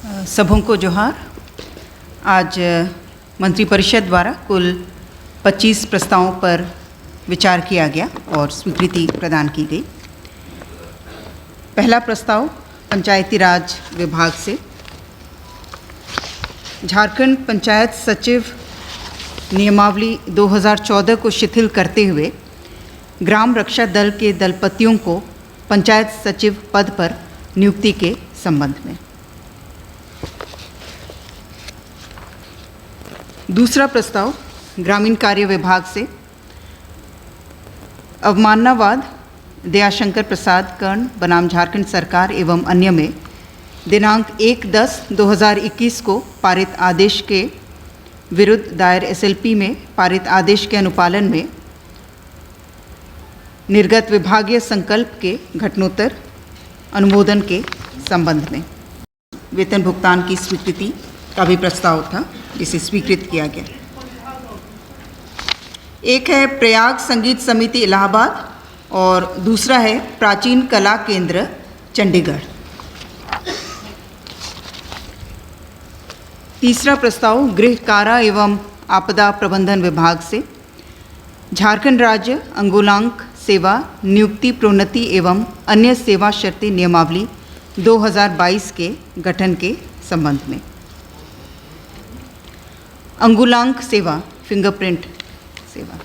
सबों को जोहार। आज मंत्रिपरिषद द्वारा कुल 25 प्रस्तावों पर विचार किया गया और स्वीकृति प्रदान की गई। पहला प्रस्ताव पंचायती राज विभाग से झारखंड पंचायत सचिव नियमावली 2014 को शिथिल करते हुए ग्राम रक्षा दल के दलपतियों को पंचायत सचिव पद पर नियुक्ति के संबंध में। दूसरा प्रस्ताव ग्रामीण कार्य विभाग से अवमाननावाद दयाशंकर प्रसाद कर्ण बनाम झारखंड सरकार एवं अन्य में दिनांक 1/10/2021 को पारित आदेश के विरुद्ध दायर एसएलपी में पारित आदेश के अनुपालन में निर्गत विभागीय संकल्प के घटनोत्तर अनुमोदन के संबंध में। वेतन भुगतान की स्वीकृति का भी प्रस्ताव था जिसे स्वीकृत किया गया। एक है प्रयाग संगीत समिति इलाहाबाद और दूसरा है प्राचीन कला केंद्र चंडीगढ़। तीसरा प्रस्ताव गृह कारा एवं आपदा प्रबंधन विभाग से झारखंड राज्य अंगुलांक सेवा नियुक्ति प्रोन्नति एवं अन्य सेवा शर्तें नियमावली 2022 के गठन के संबंध में। अंगुलांक सेवा फिंगरप्रिंट सेवा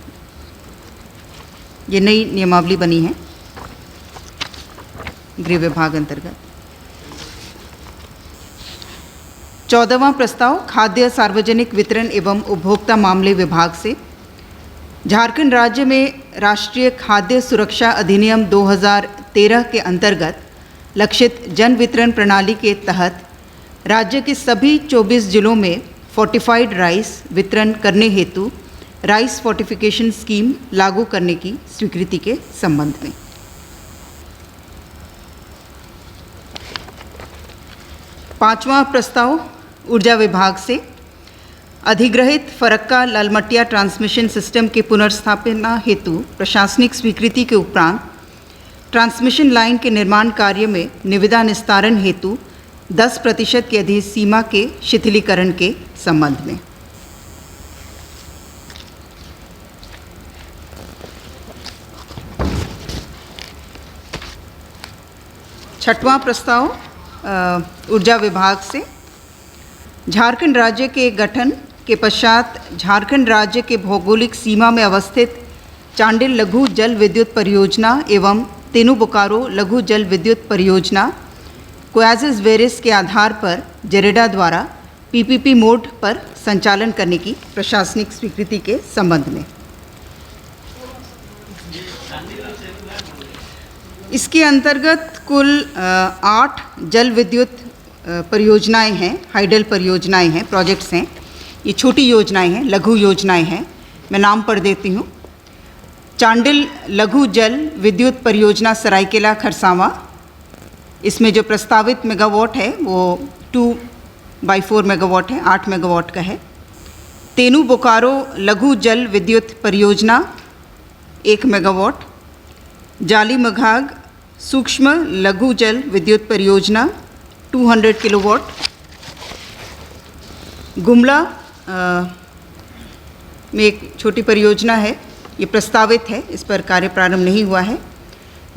ये नई नियमावली बनी है गृह विभाग अंतर्गत। 14वां प्रस्ताव खाद्य सार्वजनिक वितरण एवं उपभोक्ता मामले विभाग से झारखंड राज्य में राष्ट्रीय खाद्य सुरक्षा अधिनियम 2013 के अंतर्गत लक्षित जन वितरण प्रणाली के तहत राज्य के सभी 24 जिलों में फोर्टिफाइड राइस वितरण करने हेतु राइस फोर्टिफिकेशन स्कीम लागू करने की स्वीकृति के संबंध में। पांचवां प्रस्ताव ऊर्जा विभाग से अधिग्रहित फरक्का लालमटिया ट्रांसमिशन सिस्टम के पुनर्स्थापना हेतु प्रशासनिक स्वीकृति के उपरांत ट्रांसमिशन लाइन के निर्माण कार्य में निविदा निस्तारण हेतु 10% की अधिसीमा के शिथिलीकरण के संबंध में। छठवां प्रस्ताव ऊर्जा विभाग से झारखंड राज्य के गठन के पश्चात झारखंड राज्य के भौगोलिक सीमा में अवस्थित चांडिल लघु जल विद्युत परियोजना एवं तेनू बोकारो लघु जल विद्युत परियोजना को एज वेरिस के आधार पर जेरेडा द्वारा पीपीपी मोड पर संचालन करने की प्रशासनिक स्वीकृति के संबंध में। इसके अंतर्गत कुल 8 जल विद्युत परियोजनाएं हैं, हाइडल परियोजनाएं हैं, प्रोजेक्ट्स हैं। ये छोटी योजनाएं हैं, लघु योजनाएं हैं। मैं नाम पढ़ देती हूँ। चांडिल लघु जल विद्युत परियोजना सरायकेला खरसावां, इसमें जो प्रस्तावित मेगावाट है वो 2/4 मेगावाट है, 8 मेगावाट का है। तेनू बोकारो लघु जल विद्युत परियोजना 1 मेगावाट। जाली मघाग सूक्ष्म लघु जल विद्युत परियोजना 200 किलोवाट। गुमला में एक छोटी परियोजना है, ये प्रस्तावित है, इस पर कार्य प्रारंभ नहीं हुआ है।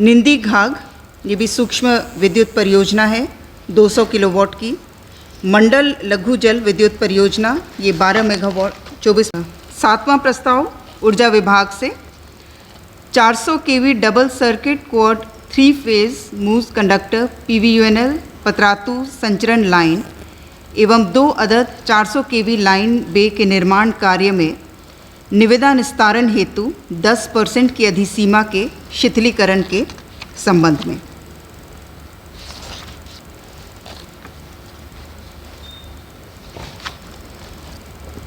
निंदी घाग ये भी सूक्ष्म विद्युत परियोजना है 200 किलोवाट की। मंडल लघु जल विद्युत परियोजना ये 12 मेगावाट 24। सातवां प्रस्ताव ऊर्जा विभाग से 400 KV double circuit quad 3 phase moose conductor PVUNL Patratu संचरण लाइन एवं 2 अदद 400 केवी लाइन बे के निर्माण कार्य में निविदा निस्तारण हेतु 10% की अधिसीमा के शिथिलीकरण के संबंध में।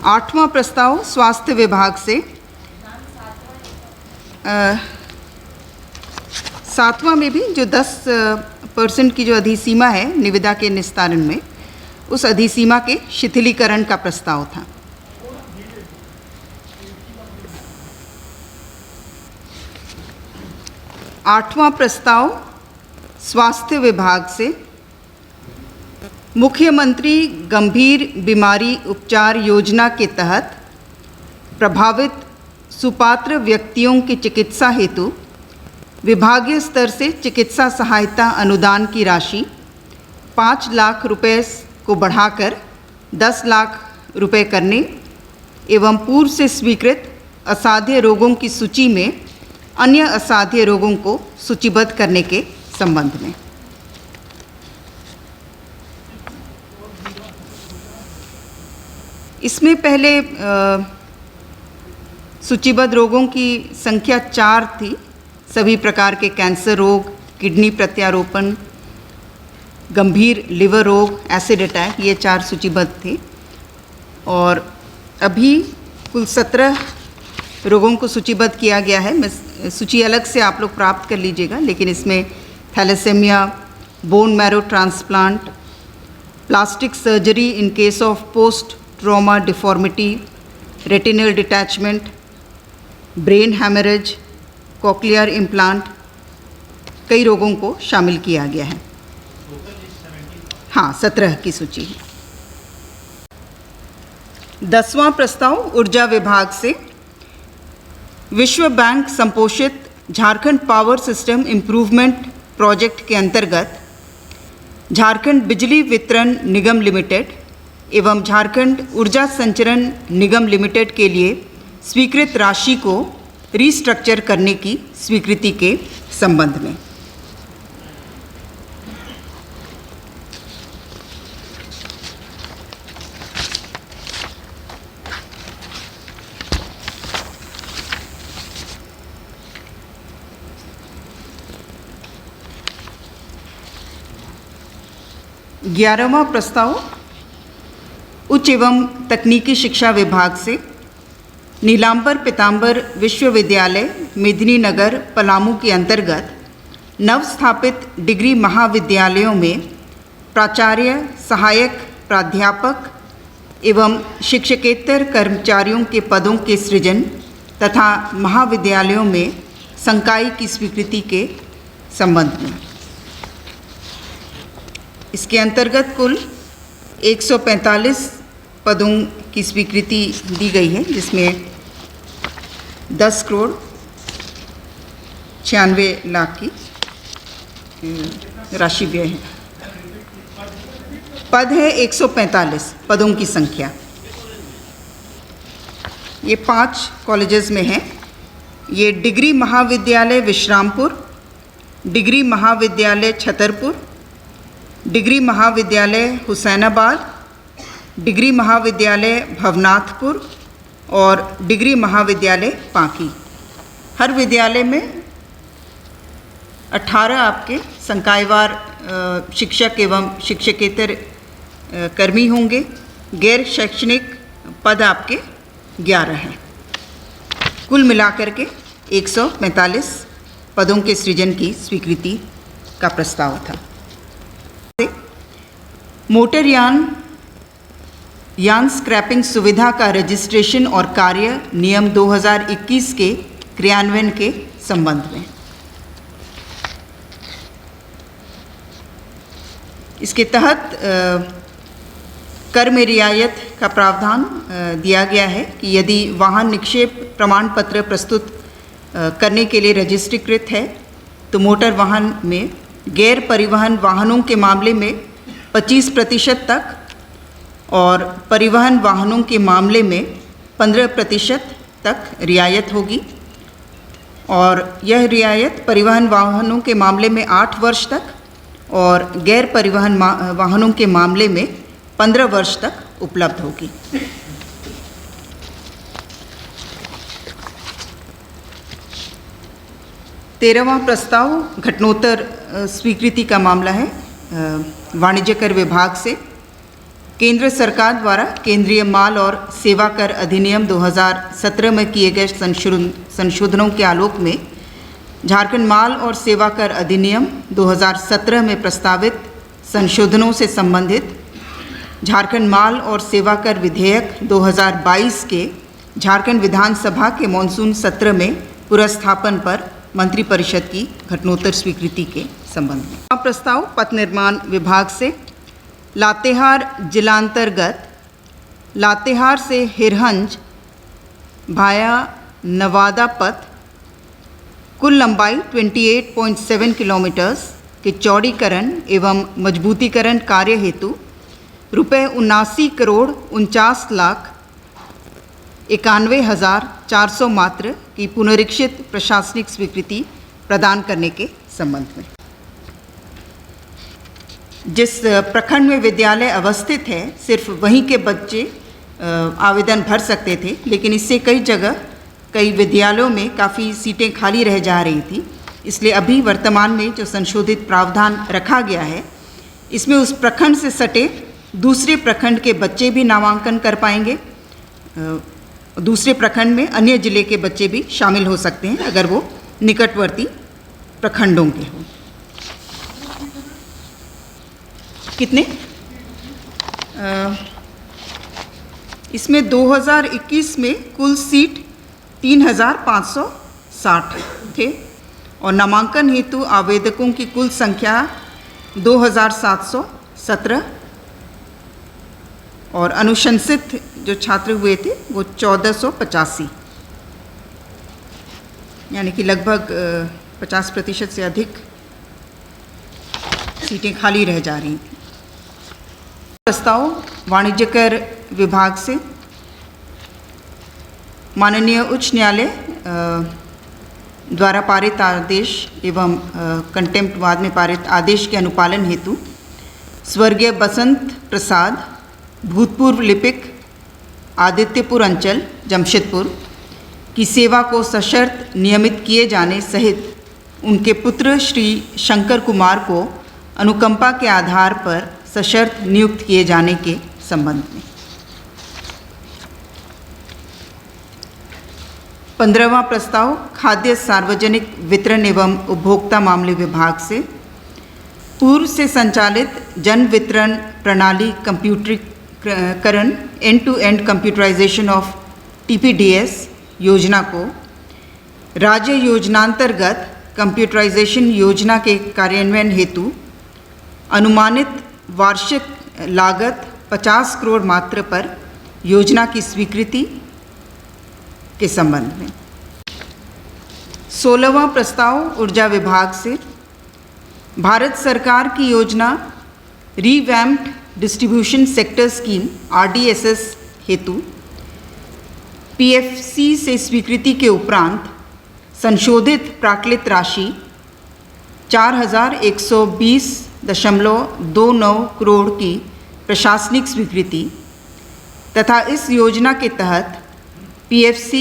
आठवां प्रस्ताव स्वास्थ्य विभाग से सातवां में भी जो 10% की जो अधिसीमा है निविदा के निस्तारण में, उस अधिसीमा के शिथिलीकरण का प्रस्ताव था। आठवां प्रस्ताव स्वास्थ्य विभाग से मुख्यमंत्री गंभीर बीमारी उपचार योजना के तहत प्रभावित सुपात्र व्यक्तियों की चिकित्सा हेतु विभागीय स्तर से चिकित्सा सहायता अनुदान की राशि 5 लाख रुपए को बढ़ाकर 10 लाख रुपए करने एवं पूर्व से स्वीकृत असाध्य रोगों की सूची में अन्य असाध्य रोगों को सूचीबद्ध करने के संबंध में। इसमें पहले सूचीबद्ध रोगों की संख्या 4 थी। सभी प्रकार के कैंसर रोग, किडनी प्रत्यारोपण, गंभीर लिवर रोग, एसिड अटैक, ये 4 सूचीबद्ध थे। और अभी कुल 17 रोगों को सूचीबद्ध किया गया है। मैं सूची अलग से आप लोग प्राप्त कर लीजिएगा, लेकिन इसमें thalassaemia, bone marrow transplant, plastic surgery in case of post trauma deformity, retinal detachment, brain haemorrhage, cochlear implant, कई रोगों को शामिल किया गया है। हाँ, 17 की सूची है। 10वां प्रस्ताव ऊर्जा विभाग से विश्व बैंक संपोषित Jharkhand power system improvement project के अंतर्गत झारखंड बिजली वितरण निगम लिमिटेड एवं झारखंड ऊर्जा संचरण निगम लिमिटेड के लिए स्वीकृत राशि को रीस्ट्रक्चर करने की स्वीकृति के संबंध में। ग्यारहवां प्रस्ताव उच्च एवं तकनीकी शिक्षा विभाग से नीलांबर पीतांबर विश्वविद्यालय मेदिनीनगर पलामू के अंतर्गत नवस्थापित डिग्री महाविद्यालयों में प्राचार्य, सहायक प्राध्यापक एवं शिक्षकेतर कर्मचारियों के पदों के सृजन तथा महाविद्यालयों में संकाय की स्वीकृति के संबंध में। इसके अंतर्गत कुल 145 पदों की स्वीकृति दी गई है, जिसमें 10 करोड़ 96 लाख की राशि व्यय है। पद है 145 पदों की संख्या। ये 5 कॉलेजेस में है। ये डिग्री महाविद्यालय विश्रामपुर, डिग्री महाविद्यालय छतरपुर, डिग्री महाविद्यालय हुसैनाबाद, डिग्री महाविद्यालय भवनाथपुर और डिग्री महाविद्यालय पांकी। हर विद्यालय में 18 आपके संकायवार शिक्षक एवं शिक्षकेतर कर्मी होंगे। गैर शैक्षणिक पद आपके 11 हैं। कुल मिलाकर के 145 पदों के सृजन की स्वीकृति का प्रस्ताव था। मोटर यान स्क्रैपिंग सुविधा का रजिस्ट्रेशन और कार्य नियम 2021 के क्रियान्वयन के संबंध में। इसके तहत कर में रियायत का प्रावधान दिया गया है कि यदि वाहन निक्षेप प्रमाण पत्र प्रस्तुत करने के लिए रजिस्ट्रीकृत है तो मोटर वाहन में गैर परिवहन वाहनों के मामले में 25% तक और परिवहन वाहनों के मामले में 15% तक रियायत होगी। और यह रियायत परिवहन वाहनों के मामले में 8 वर्ष तक और गैर परिवहन वाहनों के मामले में 15 वर्ष तक उपलब्ध होगी। तेरहवां प्रस्ताव घटनोत्तर स्वीकृति का मामला है। वाणिज्य कर विभाग से केंद्र सरकार द्वारा केंद्रीय माल और सेवा कर अधिनियम 2017 में किए गए संशोधनों के आलोक में झारखंड माल और सेवा कर अधिनियम 2017 में प्रस्तावित संशोधनों से संबंधित झारखंड माल और सेवा कर विधेयक 2022 के झारखंड विधानसभा के मॉनसून सत्र में पुरस्थापन पर मंत्रिपरिषद की घटनोत्तर स्वीकृति के संबंध में। प्रस्ताव पथ निर्माण विभाग से लातेहार जिलांतर्गत लातेहार से हिरहंज भाया नवादा पथ कुल लंबाई 28.7 किलोमीटर्स के चौड़ीकरण एवं मजबूतीकरण कार्य हेतु रुपये 79,49,91,400 मात्र की पुनरीक्षित प्रशासनिक स्वीकृति प्रदान करने के संबंध में। जिस प्रखंड में विद्यालय अवस्थित है सिर्फ वहीं के बच्चे आवेदन भर सकते थे, लेकिन इससे कई जगह कई विद्यालयों में काफ़ी सीटें खाली रह जा रही थी। इसलिए अभी वर्तमान में जो संशोधित प्रावधान रखा गया है, इसमें उस प्रखंड से सटे दूसरे प्रखंड के बच्चे भी नामांकन कर पाएंगे। दूसरे प्रखंड में अन्य जिले के बच्चे भी शामिल हो सकते हैं अगर वो निकटवर्ती प्रखंडों के हों। कितने? इसमें 2021 में कुल सीट 3,560 थे और नामांकन हेतु आवेदकों की कुल संख्या 2,717 और अनुशंसित जो छात्र हुए थे वो 1,485, यानी कि लगभग 50% से अधिक सीटें खाली रह जा रही थी। प्रस्ताव वाणिज्य कर विभाग से माननीय उच्च न्यायालय द्वारा पारित आदेश एवं कंटेम्प्ट बाद में पारित आदेश के अनुपालन हेतु स्वर्गीय बसंत प्रसाद, भूतपूर्व लिपिक, आदित्यपुर अंचल, जमशेदपुर की सेवा को सशर्त नियमित किए जाने सहित उनके पुत्र श्री शंकर कुमार को अनुकंपा के आधार पर सशर्त नियुक्त किए जाने के संबंध में। 15वां प्रस्ताव खाद्य सार्वजनिक वितरण एवं उपभोक्ता मामले विभाग से पूर्व से संचालित जन वितरण प्रणाली कंप्यूटरीकरण end to end computerisation of TPDS योजना को राज्य योजनांतर्गत कंप्यूटराइजेशन योजना के कार्यान्वयन हेतु अनुमानित वार्षिक लागत 50 करोड़ मात्र पर योजना की स्वीकृति के संबंध में। 16वां प्रस्ताव ऊर्जा विभाग से भारत सरकार की योजना revamped distribution sector scheme RDSS हेतु PFC से स्वीकृति के उपरांत संशोधित प्राक्कलित राशि 4,120.29 करोड़ की प्रशासनिक स्वीकृति तथा इस योजना के तहत PFC,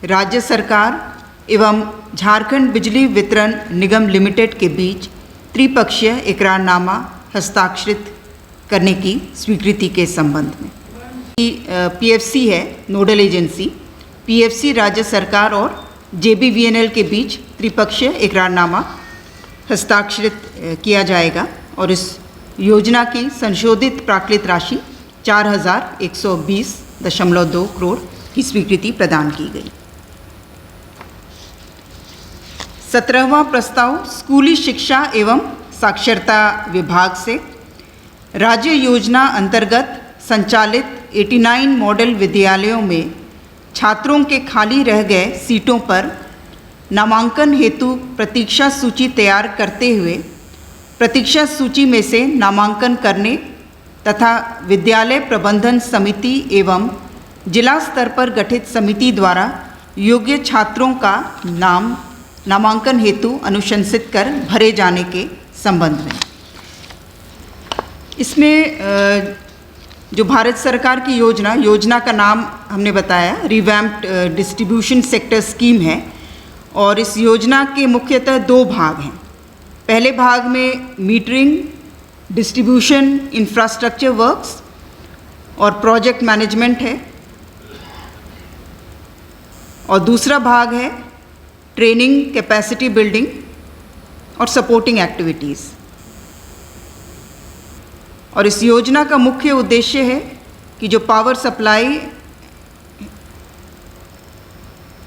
राज्य सरकार एवं झारखंड बिजली वितरण निगम लिमिटेड के बीच त्रिपक्षीय इकरारनामा हस्ताक्षरित करने की स्वीकृति के संबंध में। PFC है नोडल एजेंसी, PFC राज्य सरकार और JBVNL के बीच त्रिपक्षीय इकरारनामा हस्ताक्षरित किया जाएगा और इस योजना की संशोधित प्राक्कलित राशि 4,120.2 करोड़ की स्वीकृति प्रदान की गई। 17वां प्रस्ताव स्कूली शिक्षा एवं साक्षरता विभाग से राज्य योजना अंतर्गत संचालित 89 मॉडल विद्यालयों में छात्रों के खाली रह गए सीटों पर नामांकन हेतु प्रतीक्षा सूची तैयार करते हुए प्रतीक्षा सूची में से नामांकन करने तथा विद्यालय प्रबंधन समिति एवं जिला स्तर पर गठित समिति द्वारा योग्य छात्रों का नाम नामांकन हेतु अनुशंसित कर भरे जाने के संबंध में। इसमें जो भारत सरकार की योजना का नाम हमने बताया रिवैम्प्ड डिस्ट्रीब्यूशन सेक्टर स्कीम है और इस योजना के मुख्यतः 2 भाग हैं। पहले भाग में मीटरिंग, डिस्ट्रीब्यूशन, इंफ्रास्ट्रक्चर वर्क्स और प्रोजेक्ट मैनेजमेंट है और दूसरा भाग है ट्रेनिंग, कैपेसिटी बिल्डिंग और सपोर्टिंग एक्टिविटीज़। और इस योजना का मुख्य उद्देश्य है कि जो power supply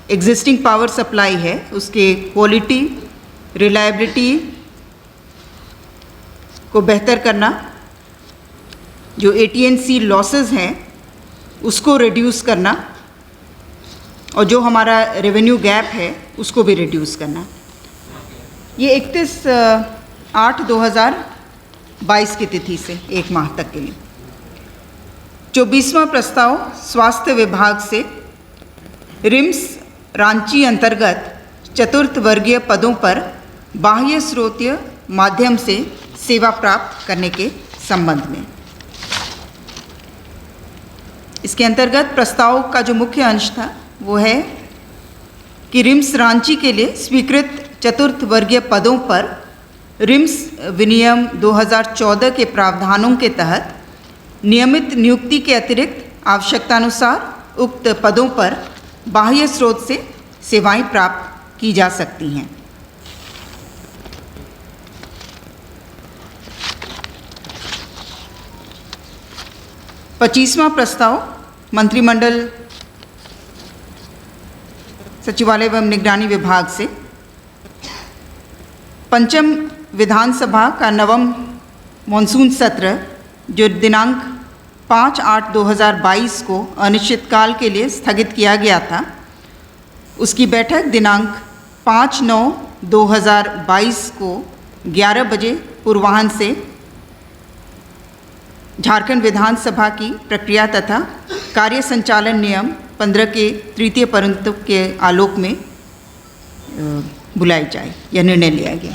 existing power supply है उसके क्वालिटी, रिलायबिलिटी को बेहतर करना जो AT&C लॉसेस हैं उसको रिड्यूस करना और जो हमारा रेवेन्यू गैप है उसको भी रिड्यूस करना। ये 31/8/2022 की तिथि से 1 माह तक के लिए। 24वां प्रस्ताव स्वास्थ्य विभाग से रिम्स रांची अंतर्गत चतुर्थ वर्गीय पदों पर बाह्य स्रोतीय माध्यम से सेवा प्राप्त करने के संबंध में। इसके अंतर्गत प्रस्ताव का जो मुख्य अंश था वो है कि रिम्स रांची के लिए स्वीकृत चतुर्थ वर्गीय पदों पर रिम्स विनियम 2014 के प्रावधानों के तहत नियमित नियुक्ति के अतिरिक्त आवश्यकतानुसार उक्त पदों पर बाह्य स्रोत से सेवाएं प्राप्त की जा सकती हैं। पच्चीसवां प्रस्ताव मंत्रिमंडल सचिवालय एवं निगरानी विभाग से पंचम विधानसभा का नवम मॉनसून सत्र जो दिनांक 5/8/2022 को अनिश्चितकाल के लिए स्थगित किया गया था, उसकी बैठक दिनांक 5/9/2022 को 11 बजे पूर्वाह्न से झारखंड विधानसभा की प्रक्रिया तथा कार्य संचालन नियम 15 के तृतीय परंतु के आलोक में बुलाई जाए, यह निर्णय लिया गया।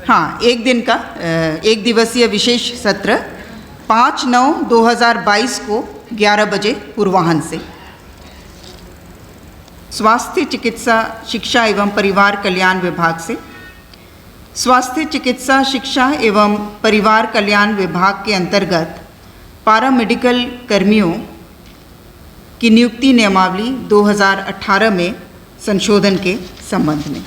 हाँ, एक दिवसीय विशेष सत्र 5/9/2022 को 11 बजे पूर्वाह्न से। स्वास्थ्य चिकित्सा शिक्षा एवं परिवार कल्याण विभाग से स्वास्थ्य चिकित्सा शिक्षा एवं परिवार कल्याण विभाग के अंतर्गत पारामेडिकल कर्मियों की नियुक्ति नियमावली 2018 में संशोधन के संबंध में।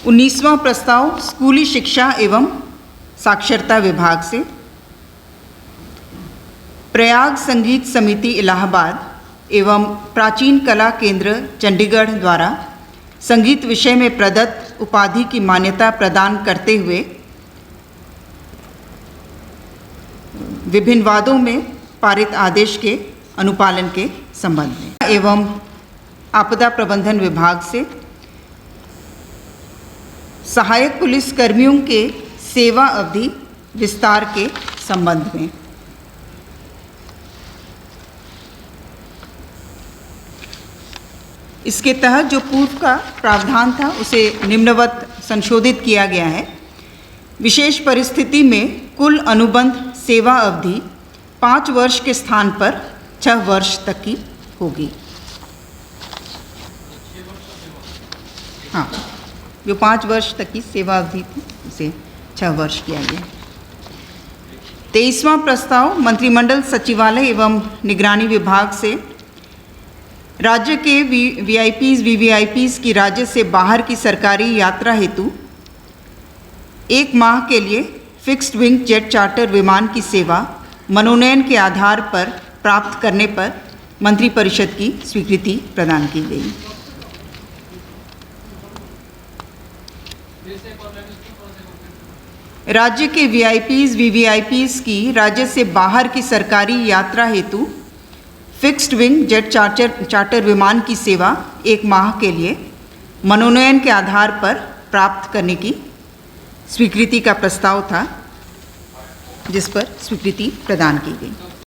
19वां प्रस्ताव स्कूली शिक्षा एवं साक्षरता विभाग से प्रयाग संगीत समिति इलाहाबाद एवं प्राचीन कला केंद्र चंडीगढ़ द्वारा संगीत विषय में प्रदत्त उपाधि की मान्यता प्रदान करते हुए विभिन्न वादों में पारित आदेश के अनुपालन के संबंध में। एवं आपदा प्रबंधन विभाग से सहायक पुलिस कर्मियों के सेवा अवधि विस्तार के संबंध में। इसके तहत जो पूर्व का प्रावधान था उसे निम्नवत संशोधित किया गया है। विशेष परिस्थिति में कुल अनुबंध सेवा अवधि 5 वर्ष के स्थान पर 6 वर्ष तक की होगी। हाँ, जो 5 वर्ष तक की सेवा अवधि थी उसे 6 वर्ष किया गया। 23वां प्रस्ताव मंत्रिमंडल सचिवालय एवं निगरानी विभाग से राज्य के VIPs VVIPs की राज्य से बाहर की सरकारी यात्रा हेतु 1 माह के लिए फिक्स्ड विंग जेट चार्टर विमान की सेवा मनोनयन के आधार पर प्राप्त करने पर मंत्रिपरिषद की स्वीकृति प्रदान की गई। राज्य के VIPs VVIPs की राज्य से बाहर की सरकारी यात्रा हेतु फिक्स्ड विंग जेट चार्टर विमान की सेवा 1 माह के लिए मनोनयन के आधार पर प्राप्त करने की स्वीकृति का प्रस्ताव था, जिस पर स्वीकृति प्रदान की गई।